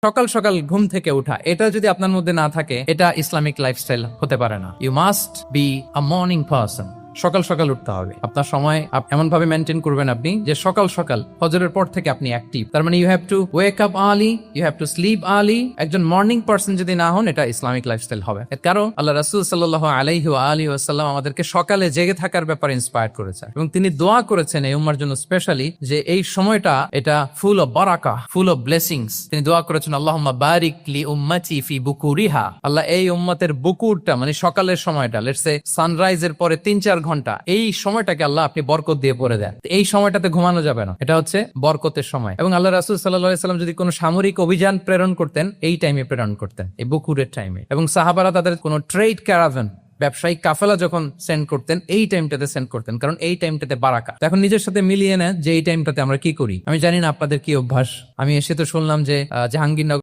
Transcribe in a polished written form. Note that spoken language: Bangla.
সকাল সকাল ঘুম থেকে উঠা, এটা যদি আপনার মধ্যে না থাকে, এটা ইসলামিক লাইফস্টাইল হতে পারে না। You must be a morning person. সকাল সকাল উঠতে হবে। আপনার সময় এমন ভাবে মেনটেন করবেন আপনি যে সকাল সকাল ফজরের পর থেকে আপনি অ্যাক্টিভ। তার মানে you have to wake up early, you have to sleep early. একজন মর্নিং পারসন যদি না হন, এটা ইসলামিক লাইফস্টাইল হবে। এর কারণ আল্লাহ রাসূল সাল্লাল্লাহু আলাইহি ওয়া আলিহি ওয়াসাল্লাম আমাদেরকে সকালে জেগে থাকার ব্যাপারে ইন্সপায়ার করেছেন এবং তিনি দোয়া করেছেন এই উম্মার জন্য স্পেশালি, যে এই সময়টা এটা ফুল অফ বারাকা, ফুল অফ ব্লেসিংস। তিনি দোয়া করেছেন আল্লাহুম্মা বারিক লি উম্মতি ফি বুকুরিহা। আল্লাহ এই উম্মতের বুকুরটা মানে সকালের সময়টা, লেটস সে সানরাইজের পরে 3-4 ঘন্টা, এই সময়টাকে আল্লাহ আপনি বরকত দিয়ে পড়ে দেন। এই সময়টাতে ঘুমানো যাবে না, এটা হচ্ছে বরকতের সময়। এবং আল্লাহ রাসূল সাল্লাল্লাহু আলাইহি ওয়াসাল্লাম যদি কোনো সামরিক অভিযান প্রেরণ করতেন, এই টাইমে প্রেরণ করতেন, এই বকুরের টাইমে। এবং সাহাবারা তাদের কোনো ট্রেড ক্যারাভান, ব্যবসায়িক কাফেলা যখন সেন্ড করতেন, এই টাইমটাতে সেন্ড করতেন, কারণ এই টাইমটাতে বারাকা। এখন নিজের সাথে মিলিয়ে নেন যে এই টাইমটাতে আমরা কি করি। আমি জানি না আপনাদের কি অভ্যাস। আমি এসে তো শুনলাম যে জাহাঙ্গীরনগর